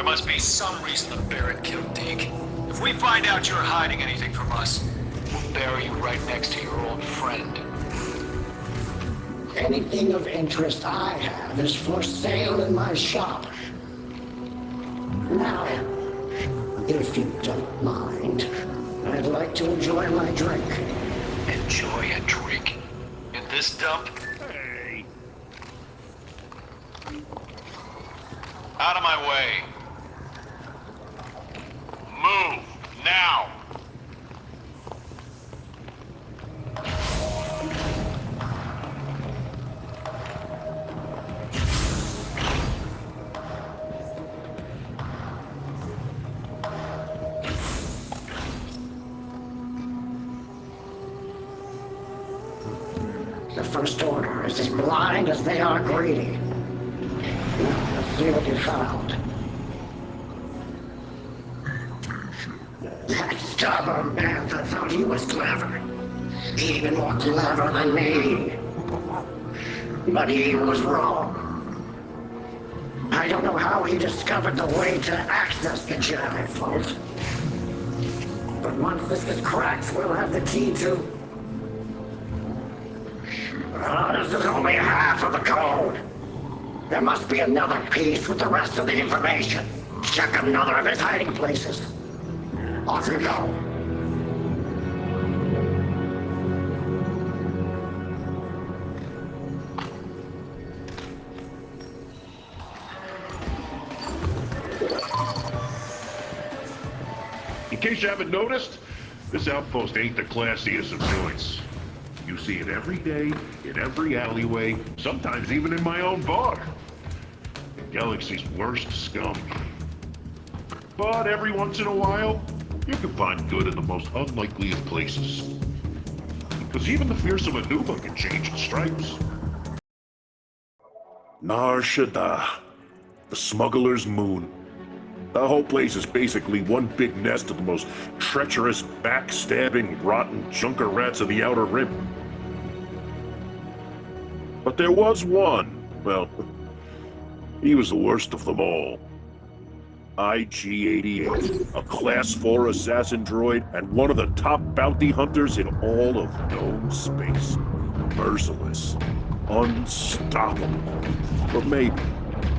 must be some reason the Baron killed Deke. If we find out you're hiding anything from us, we'll bury you right next to your old friend. Anything of interest I have is for sale in my shop. Now, if you don't mind, I'd like to enjoy my drink. Enjoy a drink? In this dump? Hey. Out of my way. Move, now! The First Order is as blind as they are greedy. Now, let's see what you found. That stubborn bastard thought he was clever. Even more clever than me. But he was wrong. I don't know how he discovered the way to access the Jedi vault. But once this is cracked, we'll have the key to... this is only half of the code. There must be another piece with the rest of the information. Check another of his hiding places. Off you go. In case you haven't noticed, this outpost ain't the classiest of joints. You see it every day, in every alleyway, sometimes even in my own bar. The galaxy's worst scum. But every once in a while, you can find good in the most unlikely of places. Because even the fearsome Anuba can change its stripes. Nar Shaddaa, the smuggler's moon. The whole place is basically one big nest of the most treacherous, backstabbing, rotten junker rats of the Outer Rim. But there was one, well, he was the worst of them all. IG-88, a Class 4 assassin droid and one of the top bounty hunters in all of known space. Merciless, unstoppable, but maybe,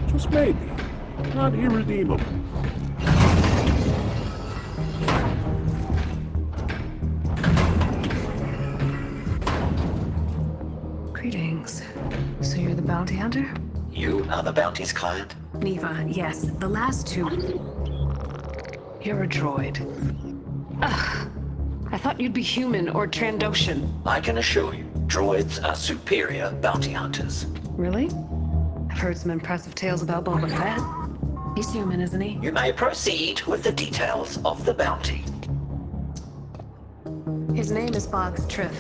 just maybe, not irredeemable. Greetings. So you're the bounty hunter? You are the bounty's client? Neva, yes. The last two. You're a droid. Ugh. I thought you'd be human or Trandoshan. I can assure you, droids are superior bounty hunters. Really? I've heard some impressive tales about Boba Fett. He's human, isn't he? You may proceed with the details of the bounty. His name is Boggs Triff.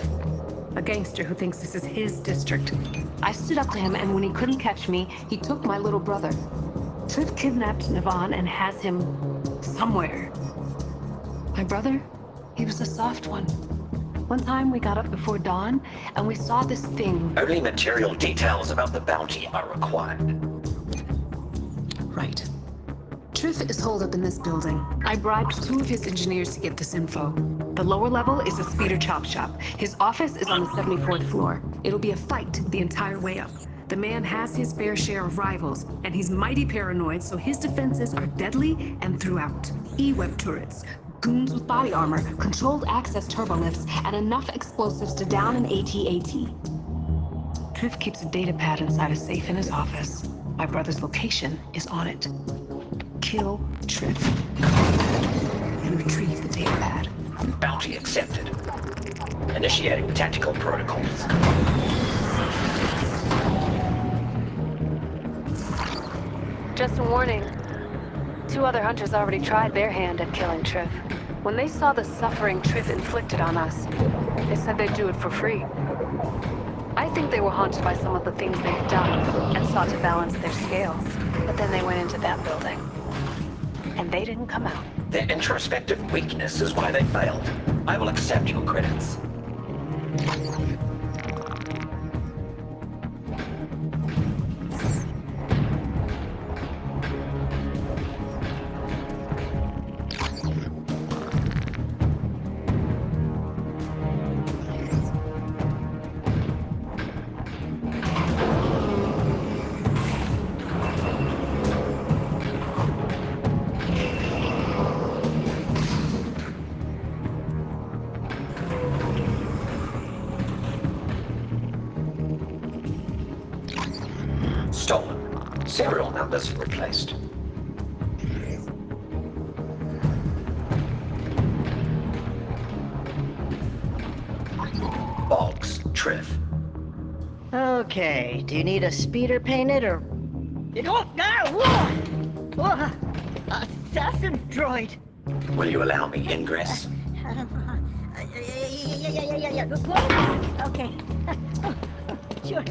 A gangster who thinks this is his district. I stood up to him, and when he couldn't catch me, he took my little brother. Triff kidnapped Navan and has him somewhere. My brother? He was a soft one. One time we got up before dawn, and we saw this thing. Only material details about the bounty are required. Right. Triff is holed up in this building. I bribed 2 of his engineers to get this info. The lower level is a speeder chop shop. His office is on the 74th floor. It'll be a fight the entire way up. The man has his fair share of rivals, and he's mighty paranoid, so his defenses are deadly and throughout. E-web turrets, goons with body armor, controlled access turbolifts, and enough explosives to down an AT-AT. Triff keeps a data pad inside a safe in his office. My brother's location is on it. Kill Triff and retrieve the data pad. Bounty accepted. Initiating tactical protocols. Just a warning. 2 other hunters already tried their hand at killing Triff. When they saw the suffering Triff inflicted on us, they said they'd do it for free. I think they were haunted by some of the things they've done and sought to balance their scales. But then they went into that building. And they didn't come out. Their introspective weakness is why they failed. I will accept your credits. Stolen. Serial numbers replaced. Boggs Triff. Okay, do you need a speeder painted or... Whoa! Assassin droid! Will you allow me ingress? Yeah. Whoa. Okay. Sure.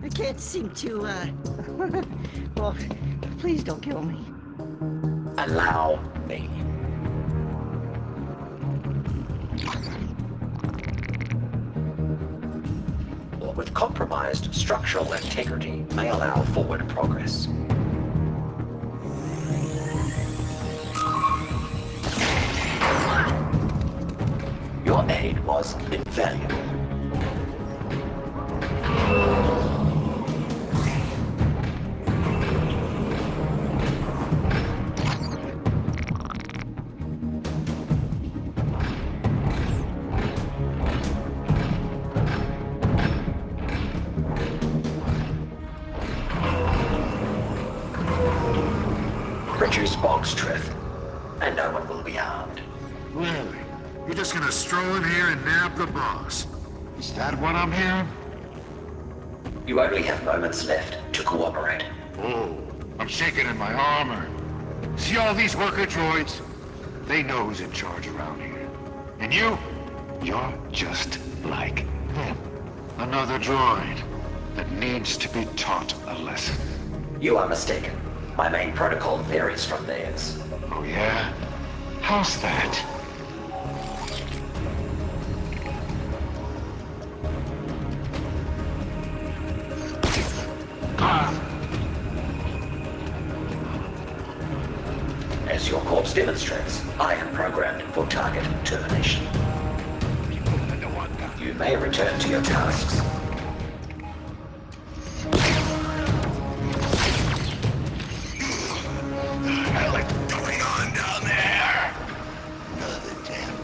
I can't seem to, well, please don't kill me. Allow me. Or with compromised structural integrity may allow forward progress. Your aid was invaluable. Reduce Boggs Triff, and no one will be harmed. Really? You're just gonna stroll in here and nab the boss? Is that what I'm hearing? You only have moments left to cooperate. Oh, I'm shaking in my armor. See all these worker droids? They know who's in charge around here. And you're just like them. Another droid that needs to be taught a lesson. You are mistaken. My main protocol varies from theirs. Oh yeah? How's that? As your corpse demonstrates, I am programmed for target termination. You may return to your tasks.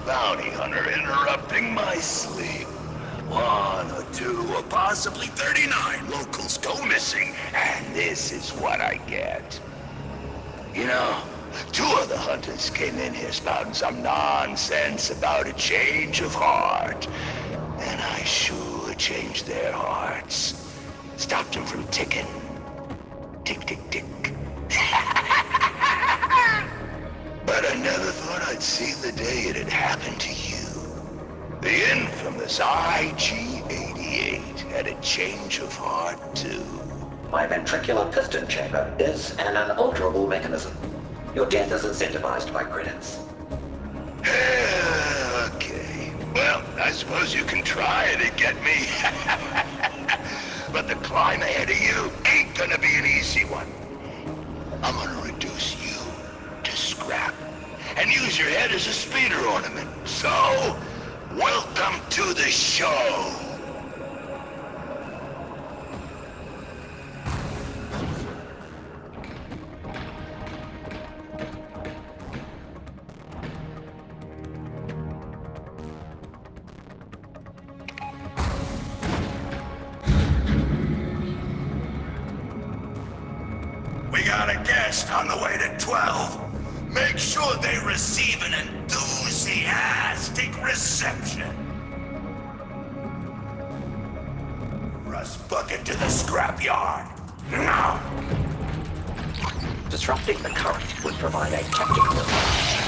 Bounty hunter interrupting my sleep. 1 or 2 or possibly 39 locals go missing, and this is what I get. You know, 2 of the hunters came in here spouting some nonsense about a change of heart. And I sure changed their hearts. Stopped them from ticking. Tick, tick, tick. But I never thought I'd see the day it had happened to you. The infamous IG-88 had a change of heart, too. My ventricular piston chamber is an unalterable mechanism. Your death is incentivized by credits. Okay. Well, I suppose you can try to get me. But the climb ahead of you ain't gonna be an easy one. I'm gonna reduce you to scrap and use your head as a speeder ornament. So, welcome to the show. We got a guest on the way to 12. Make sure they receive an enthusiastic reception. Russ Bucket to the scrapyard. Now! Disrupting the current would provide a tactical advantage.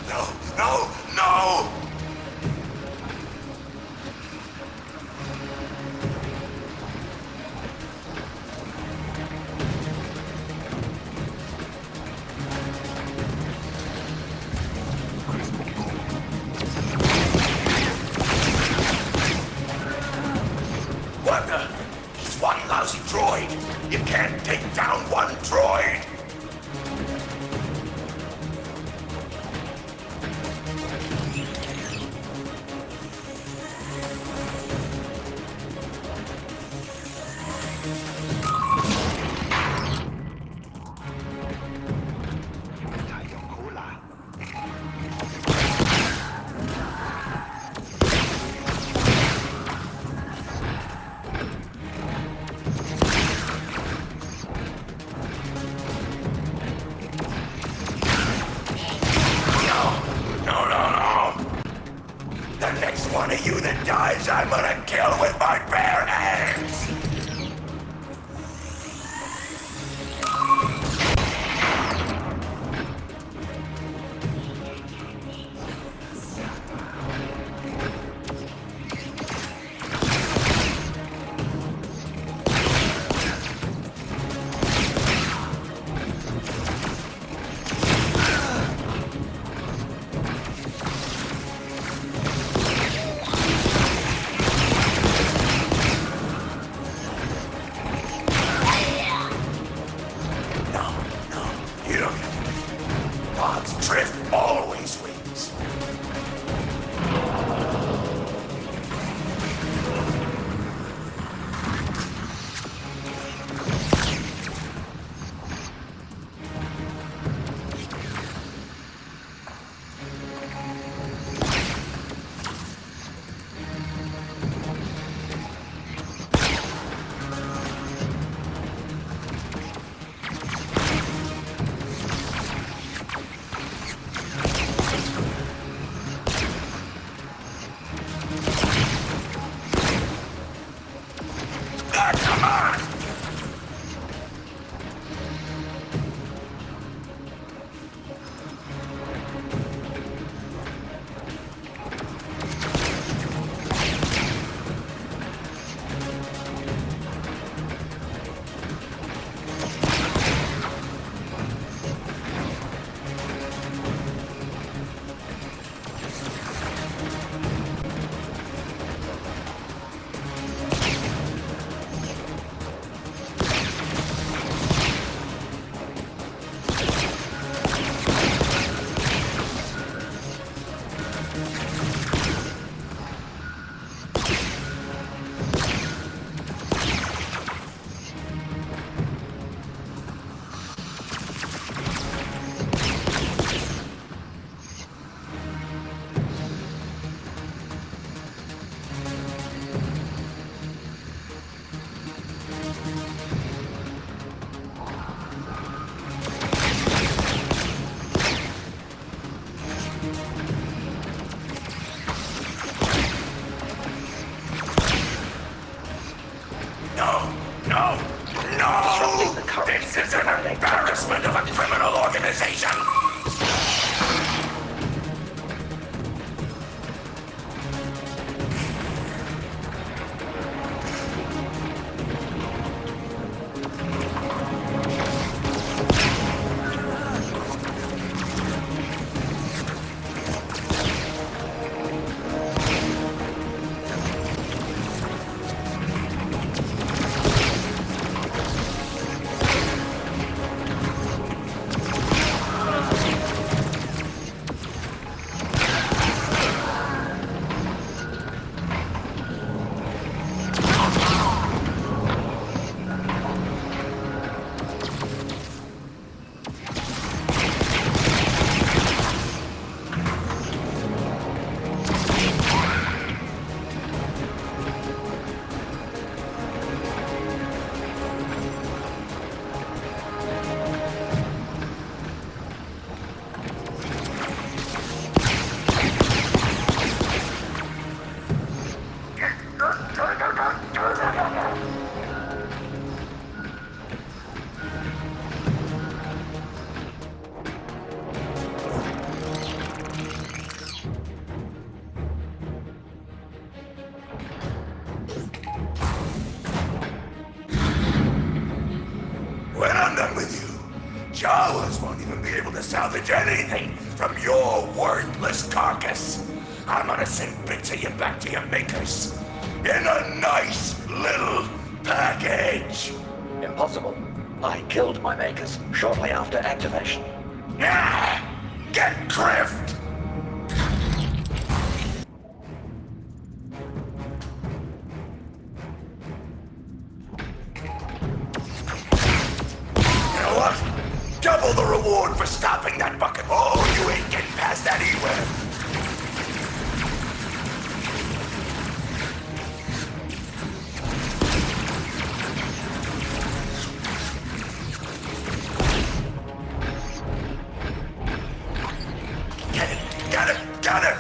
No, no, no! What the? He's one lousy droid. You can't take down one droid. The next one of you that dies, I'm gonna kill with my bare hands! Boggs Triff always wins. Come on! This is an embarrassment of a criminal organization! When I'm done with you, Jawas won't even be able to salvage anything from your worthless carcass. I'm gonna send bits of you back to your makers in a nice little package. Impossible. I killed my makers shortly after activation. Ah, get Triff! You know what? Double the reward for stopping that bucket. Oh, you ain't getting past that anywhere. Got it!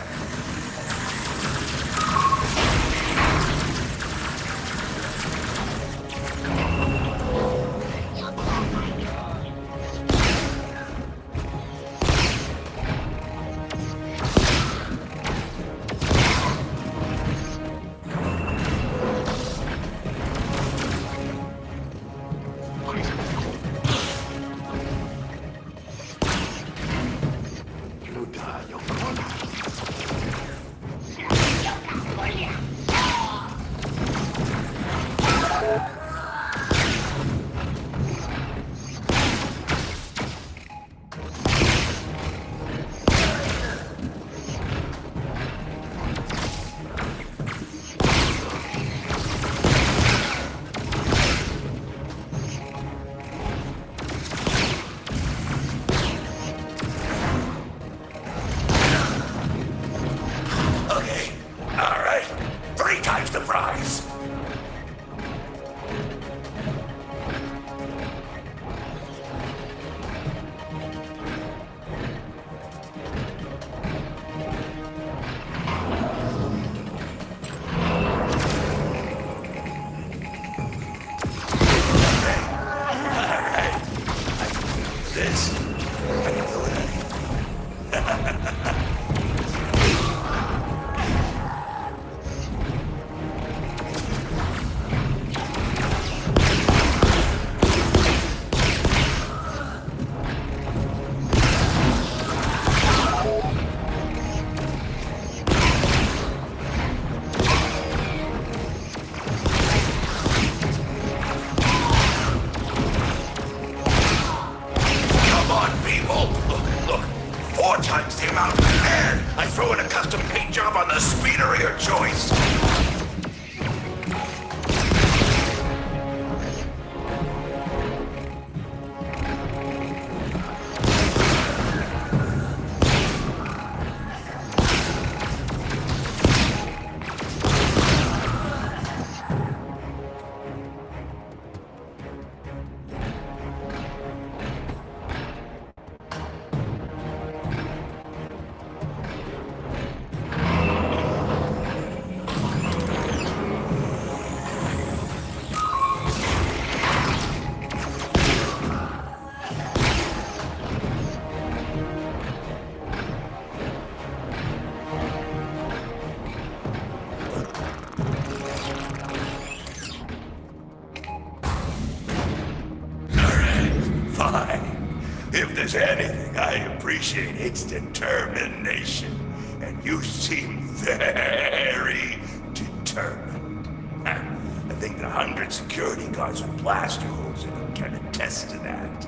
If there's anything I appreciate, it's determination. And you seem very determined. I think the 100 security guards with blaster holes in them can attest to that.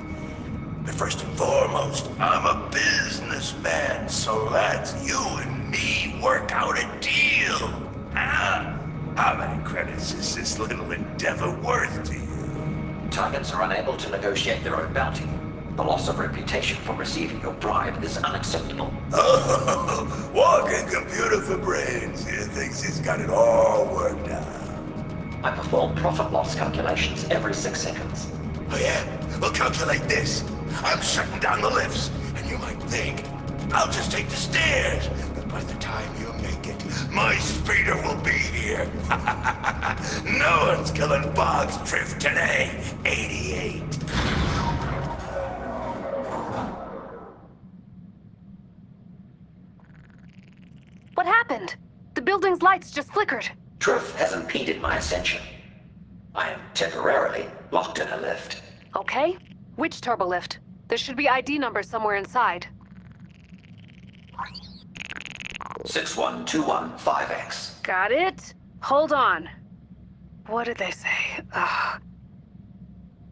But first and foremost, I'm a businessman, so let's you and me work out a deal. Huh? How many credits is this little endeavor worth to you? Targets are unable to negotiate their own bounty. The loss of reputation for receiving your bribe is unacceptable. Oh, walking computer for brains. He thinks he's got it all worked out. I perform profit-loss calculations every 6 seconds. Oh yeah? Well, calculate this. I'm shutting down the lifts, and you might think I'll just take the stairs. But by the time you make it, my speeder will be here. No one's killing Boggs Triff today. 88. What happened? The building's lights just flickered. Triff has impeded my ascension. I am temporarily locked in a lift. Okay? Which turbolift? There should be ID numbers somewhere inside. 61215X. Got it? Hold on. What did they say?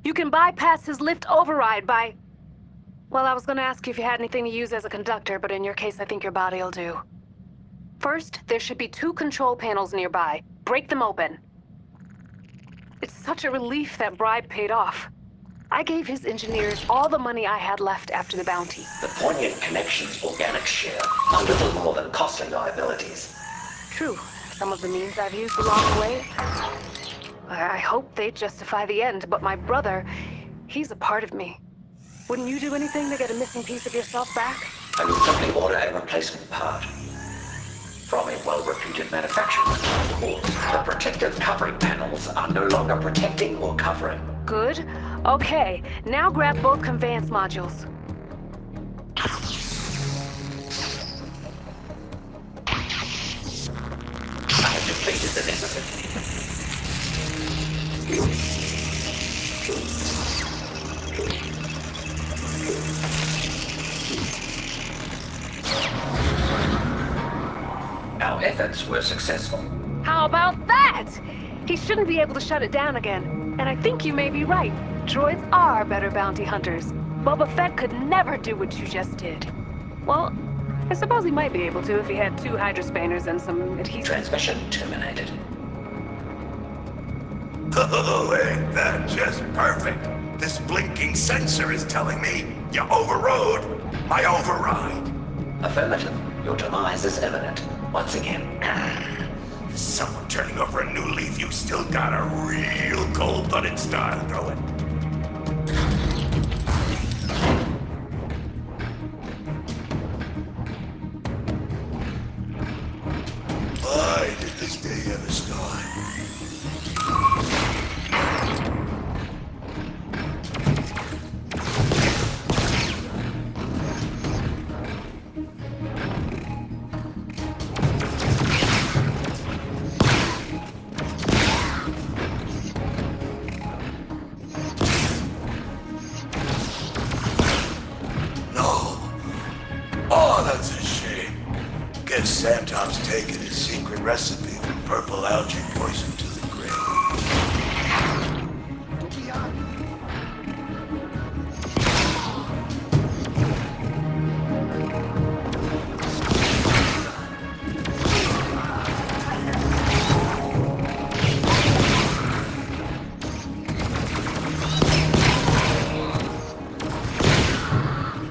You can bypass his lift override by... Well, I was gonna ask you if you had anything to use as a conductor, but in your case, I think your body'll do. First, there should be 2 control panels nearby. Break them open. It's such a relief that bribe paid off. I gave his engineers all the money I had left after the bounty. The poignant connections organic share are little more than costly liabilities. True. Some of the means I've used along the way. I hope they justify the end, but my brother, he's a part of me. Wouldn't you do anything to get a missing piece of yourself back? I would simply order a replacement part. From a well-reputed manufacturer. Of course, the protective covering panels are no longer protecting or covering. Good. Okay, now grab both conveyance modules. I have defeated the necessity. Our efforts were successful. How about that? He shouldn't be able to shut it down again. And I think you may be right. Droids are better bounty hunters. Boba Fett could never do what you just did. Well, I suppose he might be able to if he had 2 hydrospanners and some adhesive. Transmission terminated. Oh, ain't that just perfect? This blinking sensor is telling me you overrode my override. Affirmative. Your demise is imminent. Once again. Someone turning over a new leaf, you still got a real cold-blooded style going. Why did this day ever start? Samtop's taken his secret recipe from purple algae poison to the grave.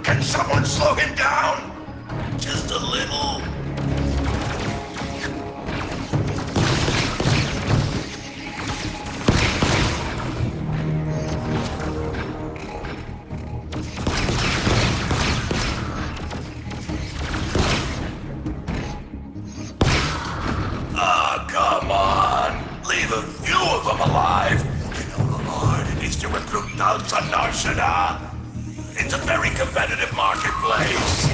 Can someone slow him down? Just a little? It's a very competitive marketplace.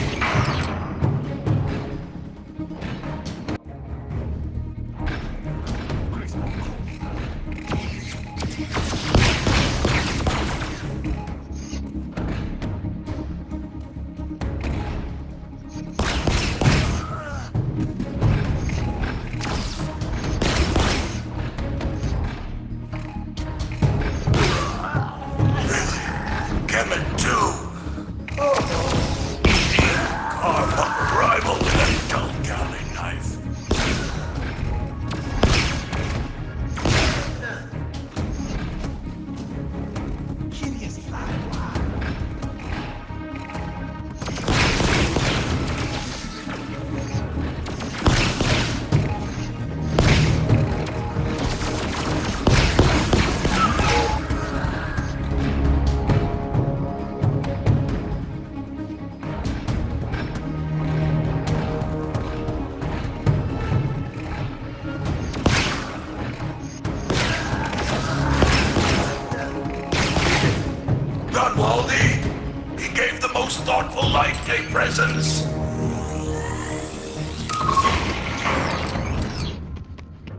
Thoughtful life day presents.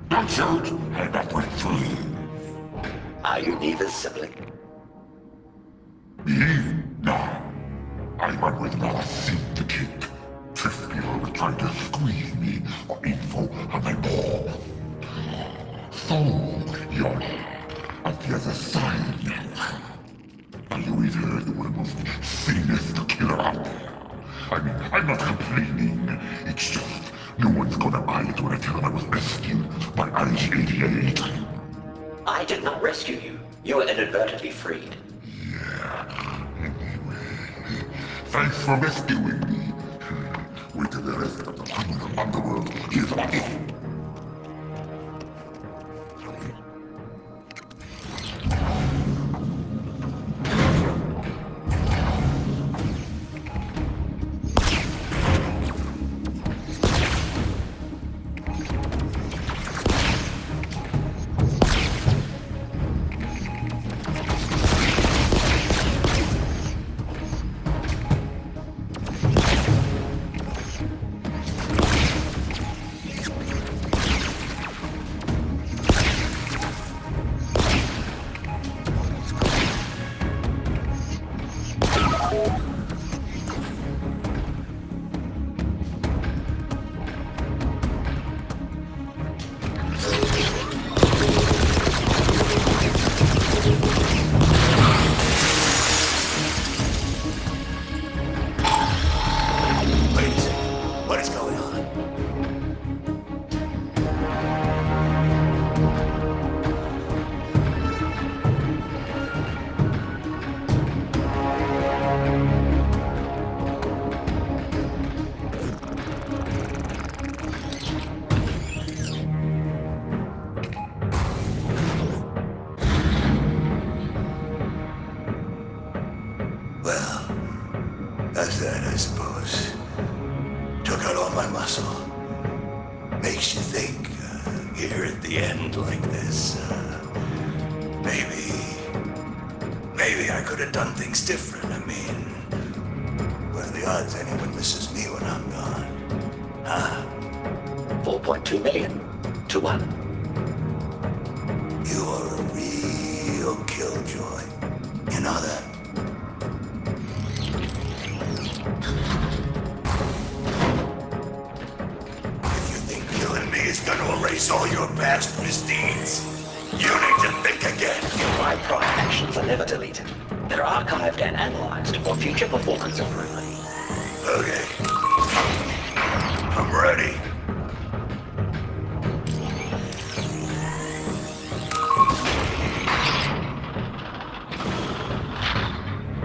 That's out, and that went free. Are you Neva's sibling? I was not seen to kick. Triff was trying to squeeze me for info on my ball. So, you're on the other side now. Are you either the most sanest killer out there? I mean, I'm not complaining. It's just, no one's gonna buy it when I tell them I was rescued by IG-88. I did not rescue you. You were inadvertently freed. Yeah, anyway. Thanks for rescuing me. Wait till the rest of the criminal underworld hears about it. That's that, I suppose. Took out all my muscle. Makes you think, here at the end like this, maybe I could have done things different. I mean, what are the odds anyone misses me when I'm gone? Huh? 4.2 million to 1. You are a real killjoy. You know that? If you think killing me is gonna erase all your past misdeeds, you need to think again. My prior actions are never deleted. They're archived and analyzed for future performance improvement. Okay. I'm ready.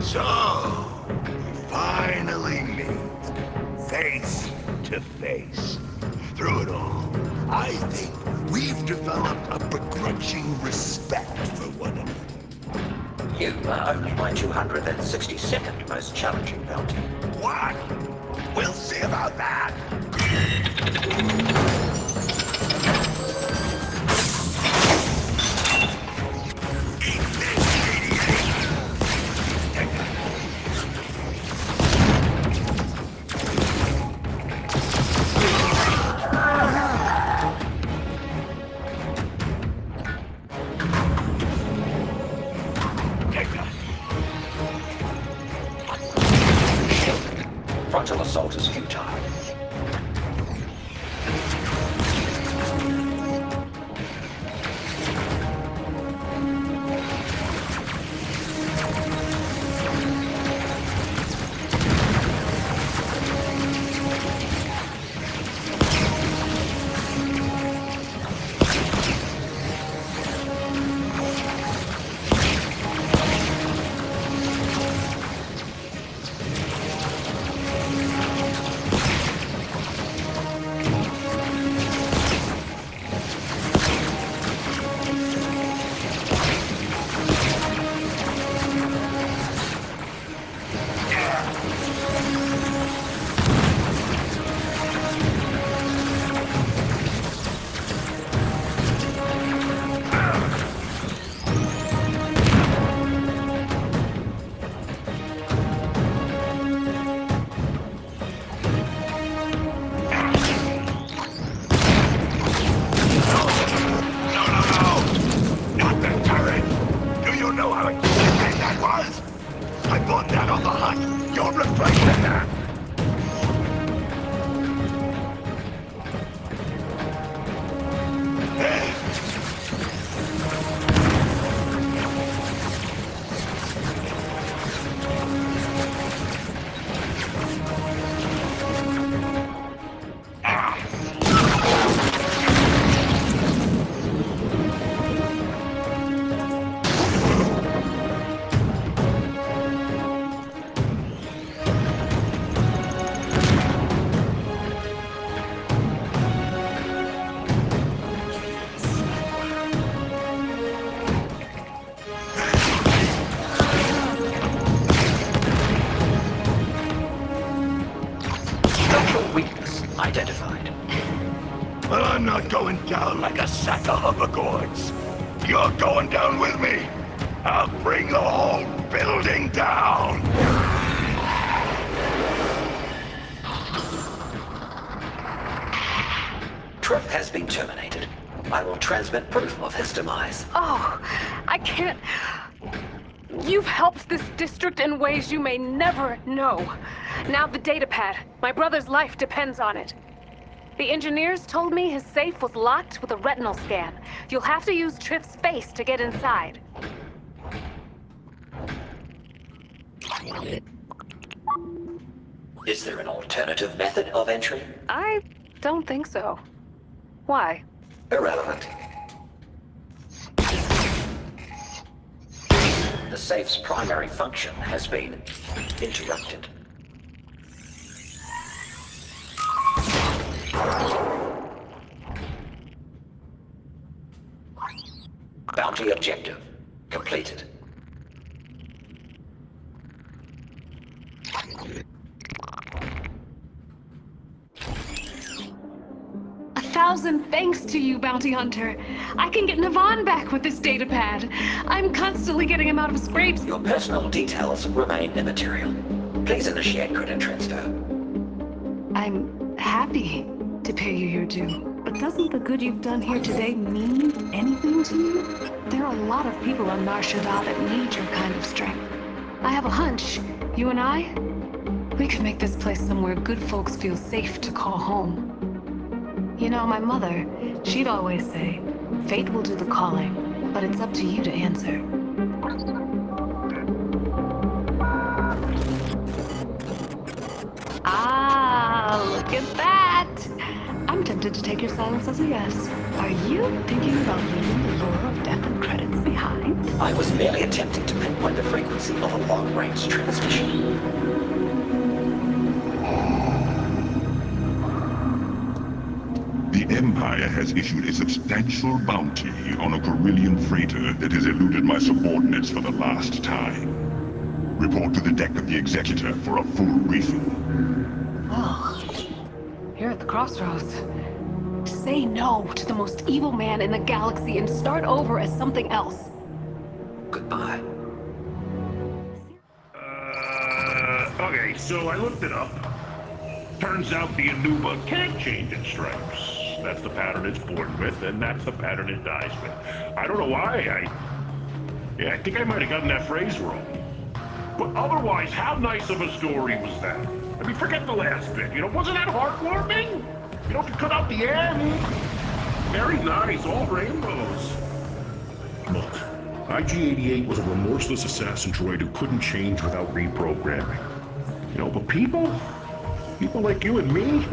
So, we finally meet, face to face. Through it all, I think we've developed a begrudging respect for one another. You are only my 262nd most challenging bounty. What? We'll see about that. Eat this, idiot! Frontal assault is futile. I bought that on the hunt. You're replacing that. Identified. Well, I'm not going down like a sack of hoverboards. You're going down with me. I'll bring the whole building down. Triff has been terminated. I will transmit proof of his demise. Oh, I can't. You've helped this district in ways you may never know. Now the datapad. My brother's life depends on it. The engineers told me his safe was locked with a retinal scan. You'll have to use Triff's face to get inside. Is there an alternative method of entry? I don't think so. Why? Irrelevant. The safe's primary function has been interrupted. Bounty objective completed. A thousand thanks to you, Bounty Hunter. I can get Navan back with this datapad. I'm constantly getting him out of scrapes. Your personal details remain immaterial. Please initiate credit transfer. I'm happy to pay you your due. But doesn't the good you've done here today mean anything to you? There are a lot of people on Nar Shaddaa that need your kind of strength. I have a hunch. You and I, we could make this place somewhere good folks feel safe to call home. You know, my mother, she'd always say, fate will do the calling, but it's up to you to answer. Ah, look at that! I'm tempted to take your silence as a yes. Are you thinking about leaving the lure of death and credits behind? I was merely attempting to pinpoint the frequency of a long-range transmission. The Empire has issued a substantial bounty on a Carillion freighter that has eluded my subordinates for the last time. Report to the deck of the Executor for a full briefing. Well, you're at the crossroads. Say no to the most evil man in the galaxy and start over as something else. Goodbye. Okay, so I looked it up. Turns out the Anuba can't change its stripes. That's the pattern it's born with, and that's the pattern it dies with. I don't know why, I think I might have gotten that phrase wrong. But otherwise, how nice of a story was that? I mean, forget the last bit, wasn't that heartwarming? To cut out the end. Very nice, all rainbows. Look, IG-88 was a remorseless assassin droid who couldn't change without reprogramming. But people like you and me,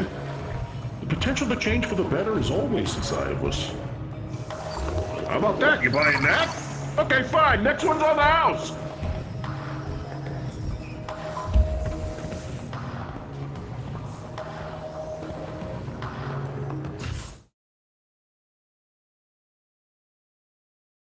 the potential to change for the better is always inside of us. How about that? You buying that? Okay, fine. Next one's on the house.